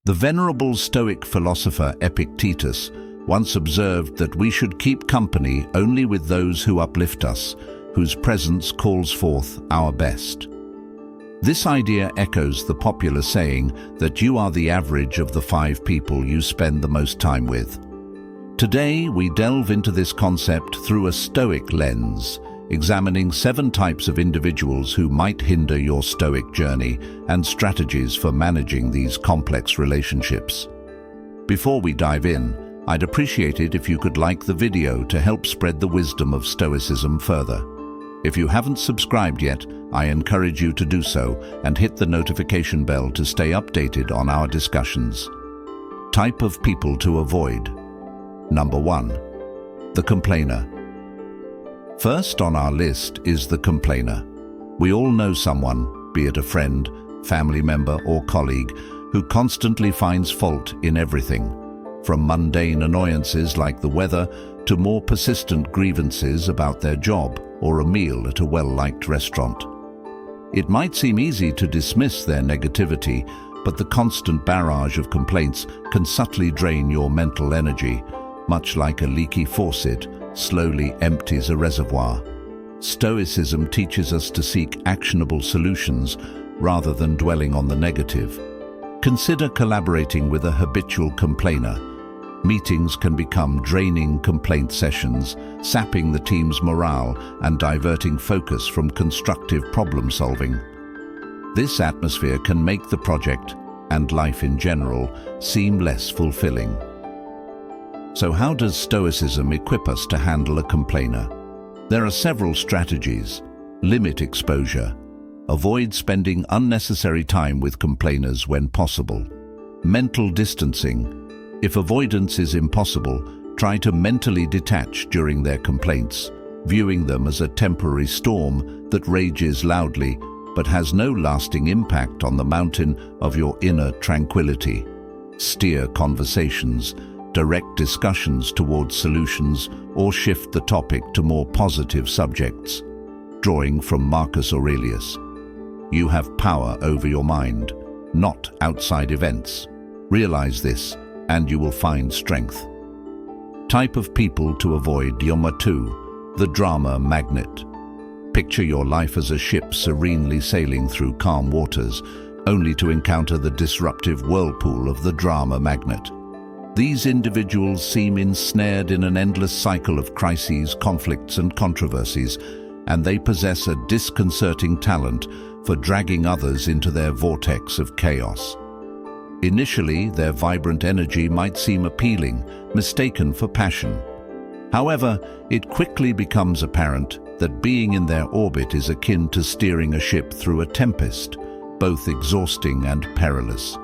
The venerable Stoic philosopher Epictetus once observed that we should keep company only with those who uplift us, whose presence calls forth our best. This idea echoes the popular saying that you are the average of the 5 people you spend the most time with. Today, we delve into this concept through a Stoic lens, examining 7 types of individuals who might hinder your Stoic journey and strategies for managing these complex relationships. Before we dive in, I'd appreciate it if you could like the video to help spread the wisdom of Stoicism further. If you haven't subscribed yet, I encourage you to do so and hit the notification bell to stay updated on our discussions. Type of people to avoid. Number 1. The complainer. First on our list is the complainer. We all know someone, be it a friend, family member or colleague, who constantly finds fault in everything, from mundane annoyances like the weather to more persistent grievances about their job or a meal at a well-liked restaurant. It might seem easy to dismiss their negativity, but the constant barrage of complaints can subtly drain your mental energy, much like a leaky faucet slowly empties a reservoir. Stoicism teaches us to seek actionable solutions rather than dwelling on the negative. Consider collaborating with a habitual complainer. Meetings can become draining complaint sessions, sapping the team's morale and diverting focus from constructive problem-solving. This atmosphere can make the project, and life in general, seem less fulfilling. So how does Stoicism equip us to handle a complainer? There are several strategies. Limit exposure. Avoid spending unnecessary time with complainers when possible. Mental distancing. If avoidance is impossible, try to mentally detach during their complaints, viewing them as a temporary storm that rages loudly but has no lasting impact on the mountain of your inner tranquility. Steer conversations, direct discussions towards solutions, or shift the topic to more positive subjects. Drawing from Marcus Aurelius. You have power over your mind, not outside events. Realize this, and you will find strength. Type of people to avoid. Number 2. The drama magnet. Picture your life as a ship serenely sailing through calm waters, only to encounter the disruptive whirlpool of the drama magnet. These individuals seem ensnared in an endless cycle of crises, conflicts, and controversies, and they possess a disconcerting talent for dragging others into their vortex of chaos. Initially, their vibrant energy might seem appealing, mistaken for passion. However, it quickly becomes apparent that being in their orbit is akin to steering a ship through a tempest, both exhausting and perilous.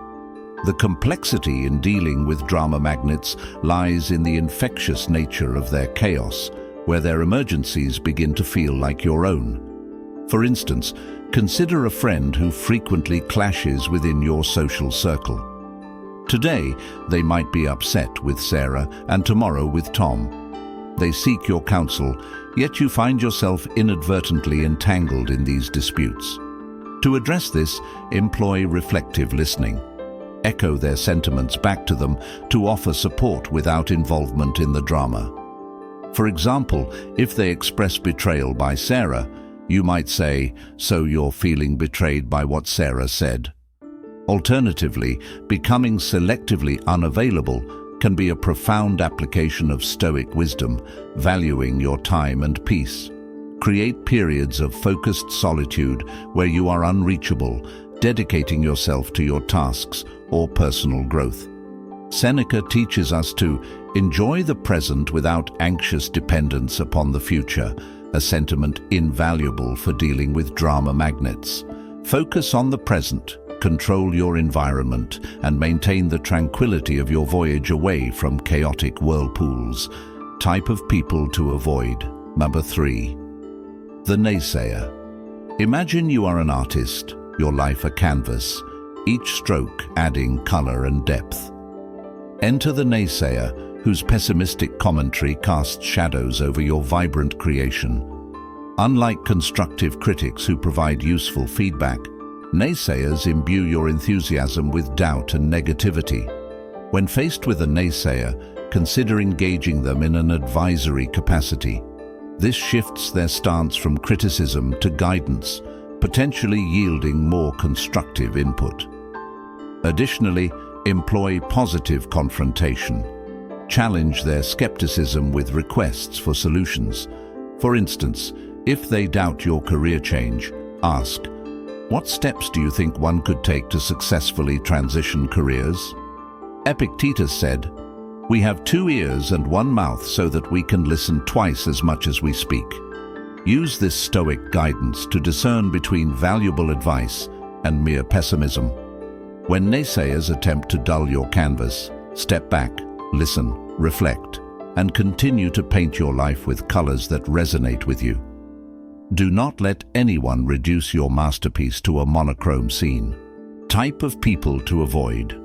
The complexity in dealing with drama magnets lies in the infectious nature of their chaos, where their emergencies begin to feel like your own. For instance, consider a friend who frequently clashes within your social circle. Today, they might be upset with Sarah and tomorrow with Tom. They seek your counsel, yet you find yourself inadvertently entangled in these disputes. To address this, employ reflective listening. Echo their sentiments back to them to offer support without involvement in the drama. For example, if they express betrayal by Sarah, you might say, "So you're feeling betrayed by what Sarah said?" Alternatively, becoming selectively unavailable can be a profound application of Stoic wisdom, valuing your time and peace. Create periods of focused solitude where you are unreachable, dedicating yourself to your tasks or personal growth. Seneca teaches us to enjoy the present without anxious dependence upon the future, a sentiment invaluable for dealing with drama magnets. Focus on the present, control your environment, and maintain the tranquility of your voyage away from chaotic whirlpools. Type of people to avoid. Number 3. The naysayer. Imagine you are an artist, your life a canvas, each stroke adding color and depth. Enter the naysayer, whose pessimistic commentary casts shadows over your vibrant creation. Unlike constructive critics who provide useful feedback, Naysayers imbue your enthusiasm with doubt and negativity. When faced with a naysayer, consider engaging them in an advisory capacity. This shifts their stance from criticism to guidance, potentially yielding more constructive input. Additionally, employ positive confrontation. Challenge their skepticism with requests for solutions. For instance, if they doubt your career change, ask, "What steps do you think one could take to successfully transition careers?" Epictetus said, "We have 2 ears and 1 mouth so that we can listen twice as much as we speak." Use this Stoic guidance to discern between valuable advice and mere pessimism. When naysayers attempt to dull your canvas, step back, listen, reflect, and continue to paint your life with colors that resonate with you. Do not let anyone reduce your masterpiece to a monochrome scene. Type of people to avoid.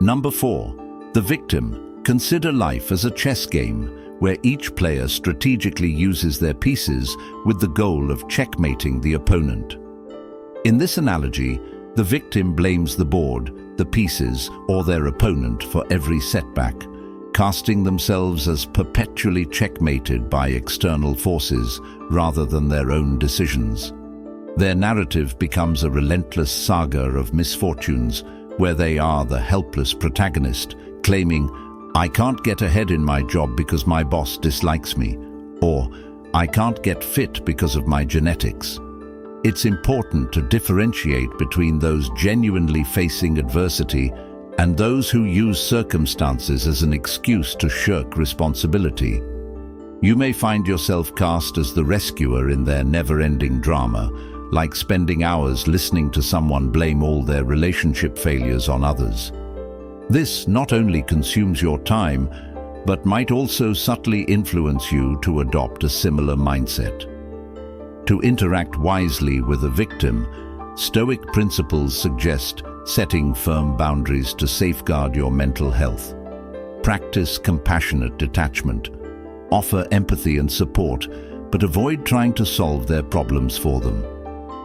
Number 4. The victim. Consider life as a chess game, where each player strategically uses their pieces with the goal of checkmating the opponent. In this analogy, the victim blames the board, the pieces, or their opponent for every setback, casting themselves as perpetually checkmated by external forces rather than their own decisions. Their narrative becomes a relentless saga of misfortunes, where they are the helpless protagonist, claiming, "I can't get ahead in my job because my boss dislikes me," or "I can't get fit because of my genetics." It's important to differentiate between those genuinely facing adversity and those who use circumstances as an excuse to shirk responsibility. You may find yourself cast as the rescuer in their never-ending drama, like spending hours listening to someone blame all their relationship failures on others. This not only consumes your time, but might also subtly influence you to adopt a similar mindset. To interact wisely with a victim, Stoic principles suggest setting firm boundaries to safeguard your mental health. Practice compassionate detachment. Offer empathy and support, but avoid trying to solve their problems for them.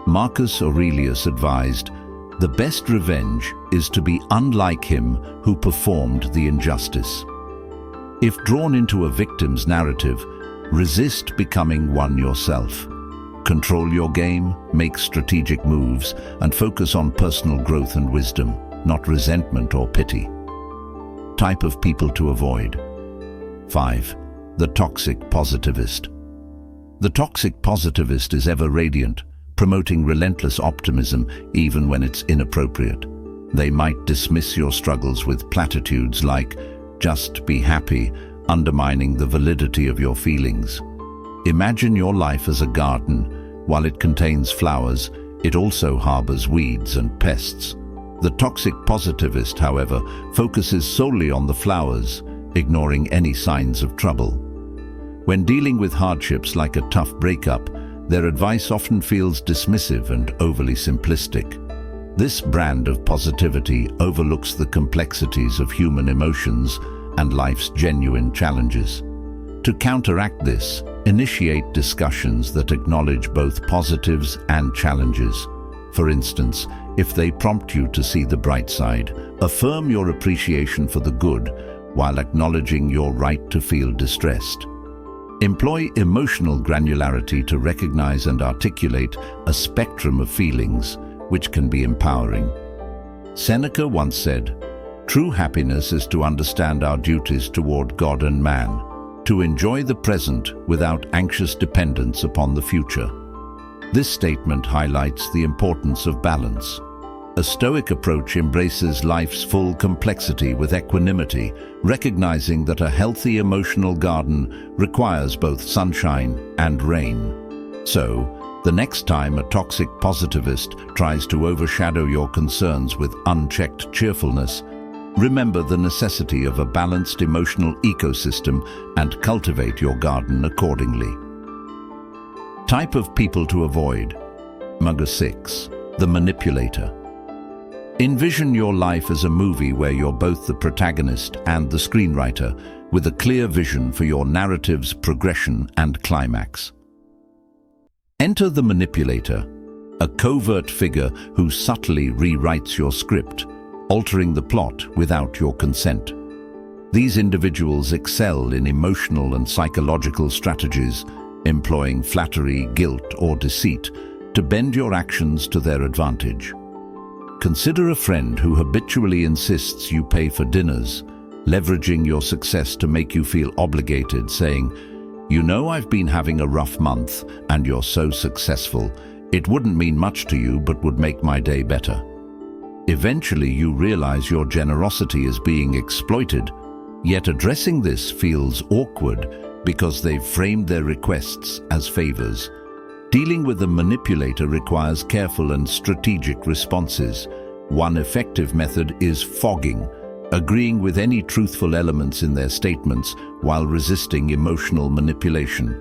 Marcus Aurelius advised, "The best revenge is to be unlike him who performed the injustice." If drawn into a victim's narrative, resist becoming one yourself. Control your game, make strategic moves, and focus on personal growth and wisdom, not resentment or pity. Type of people to avoid. 5. The toxic positivist. The toxic positivist is ever radiant, promoting relentless optimism even when it's inappropriate. They might dismiss your struggles with platitudes like, "Just be happy," undermining the validity of your feelings. Imagine your life as a garden. While it contains flowers, it also harbors weeds and pests. The toxic positivist, however, focuses solely on the flowers, ignoring any signs of trouble. When dealing with hardships like a tough breakup, their advice often feels dismissive and overly simplistic. This brand of positivity overlooks the complexities of human emotions and life's genuine challenges. To counteract this, initiate discussions that acknowledge both positives and challenges. For instance, if they prompt you to see the bright side, affirm your appreciation for the good while acknowledging your right to feel distressed. Employ emotional granularity to recognize and articulate a spectrum of feelings, which can be empowering. Seneca once said, "True happiness is to understand our duties toward God and man, to enjoy the present without anxious dependence upon the future." This statement highlights the importance of balance. A Stoic approach embraces life's full complexity with equanimity, recognizing that a healthy emotional garden requires both sunshine and rain. So, the next time a toxic positivist tries to overshadow your concerns with unchecked cheerfulness, remember the necessity of a balanced emotional ecosystem and cultivate your garden accordingly. Type of people to avoid. Number 6. The manipulator. Envision your life as a movie where you're both the protagonist and the screenwriter, with a clear vision for your narrative's progression and climax. Enter the manipulator. a covert figure who subtly rewrites your script, altering the plot without your consent. These individuals excel in emotional and psychological strategies, employing flattery, guilt, or deceit to bend your actions to their advantage. Consider a friend who habitually insists you pay for dinners, leveraging your success to make you feel obligated, saying, "You know I've been having a rough month, and you're so successful. It wouldn't mean much to you, but would make my day better." Eventually, you realize your generosity is being exploited, yet addressing this feels awkward because they've framed their requests as favors. Dealing with a manipulator requires careful and strategic responses. One effective method is fogging, agreeing with any truthful elements in their statements while resisting emotional manipulation.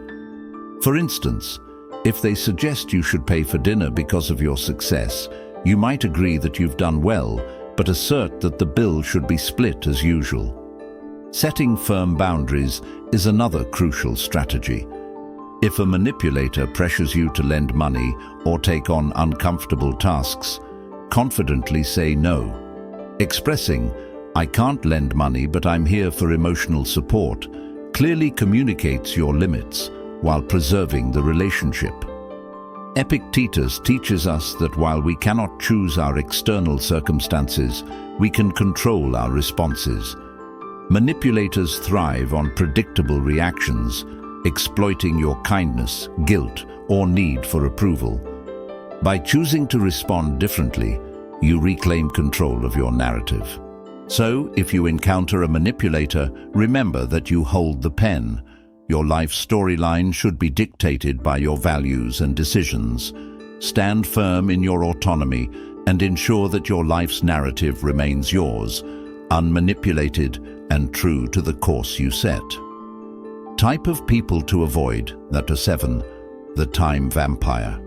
For instance, if they suggest you should pay for dinner because of your success, you might agree that you've done well, but assert that the bill should be split as usual. Setting firm boundaries is another crucial strategy. If a manipulator pressures you to lend money or take on uncomfortable tasks, confidently say no. Expressing, "I can't lend money, but I'm here for emotional support," clearly communicates your limits while preserving the relationship. Epictetus teaches us that while we cannot choose our external circumstances, we can control our responses. Manipulators thrive on predictable reactions, exploiting your kindness, guilt, or need for approval. By choosing to respond differently, you reclaim control of your narrative. So, if you encounter a manipulator, remember that you hold the pen. Your life storyline should be dictated by your values and decisions. Stand firm in your autonomy and ensure that your life's narrative remains yours, unmanipulated and true to the course you set. Type of people to avoid. Number 7. The time vampire.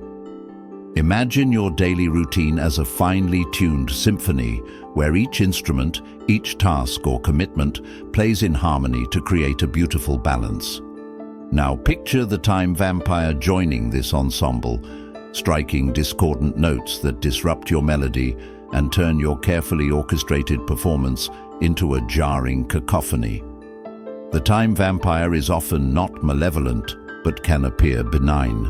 Imagine your daily routine as a finely tuned symphony where each instrument, each task or commitment plays in harmony to create a beautiful balance. Now picture the time vampire joining this ensemble, striking discordant notes that disrupt your melody and turn your carefully orchestrated performance into a jarring cacophony. The time vampire is often not malevolent, but can appear benign.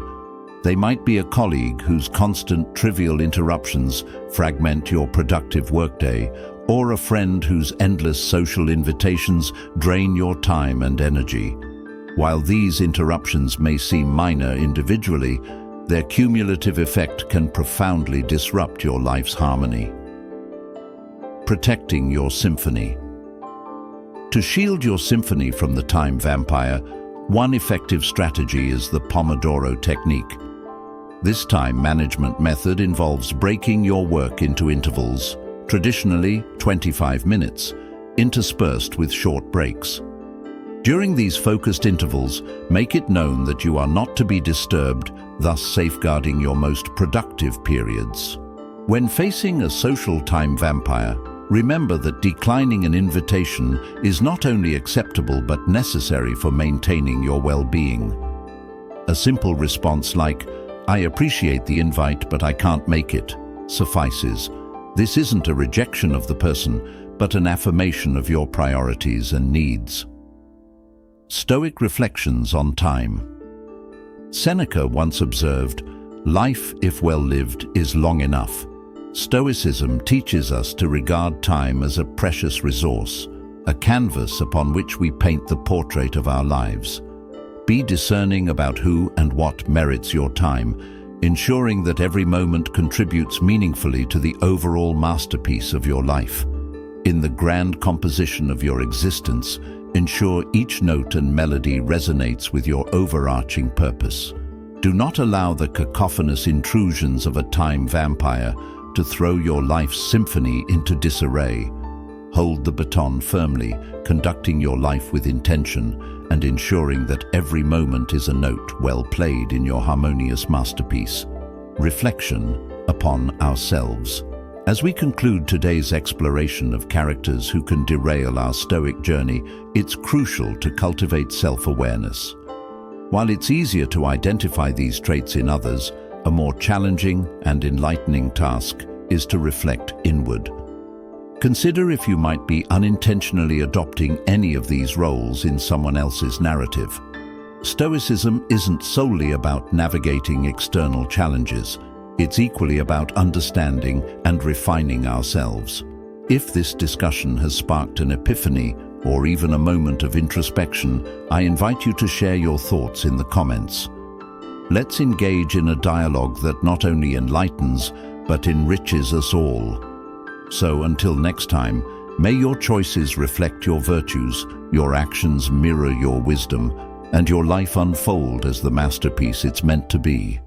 They might be a colleague whose constant trivial interruptions fragment your productive workday, or a friend whose endless social invitations drain your time and energy. While these interruptions may seem minor individually, their cumulative effect can profoundly disrupt your life's harmony. Protecting your symphony. To shield your symphony from the time vampire, one effective strategy is the Pomodoro technique. This time management method involves breaking your work into intervals, traditionally 25 minutes, interspersed with short breaks. During these focused intervals, make it known that you are not to be disturbed, thus safeguarding your most productive periods. When facing a social time vampire, remember that declining an invitation is not only acceptable but necessary for maintaining your well-being. A simple response like, "I appreciate the invite, but I can't make it," suffices. This isn't a rejection of the person, but an affirmation of your priorities and needs. Stoic reflections on time. Seneca once observed, "Life, if well lived, is long enough." Stoicism teaches us to regard time as a precious resource, a canvas upon which we paint the portrait of our lives. Be discerning about who and what merits your time, ensuring that every moment contributes meaningfully to the overall masterpiece of your life. In the grand composition of your existence, ensure each note and melody resonates with your overarching purpose. Do not allow the cacophonous intrusions of a time vampire to throw your life's symphony into disarray. Hold the baton firmly, conducting your life with intention and ensuring that every moment is a note well played in your harmonious masterpiece. Reflection upon ourselves. As we conclude today's exploration of characters who can derail our Stoic journey, it's crucial to cultivate self-awareness. While it's easier to identify these traits in others, A more challenging and enlightening task is to reflect inward. Consider if you might be unintentionally adopting any of these roles in someone else's narrative. Stoicism isn't solely about navigating external challenges. It's equally about understanding and refining ourselves. If this discussion has sparked an epiphany or even a moment of introspection, I invite you to share your thoughts in the comments. Let's engage in a dialogue that not only enlightens, but enriches us all. So until next time, may your choices reflect your virtues, your actions mirror your wisdom, and your life unfold as the masterpiece it's meant to be.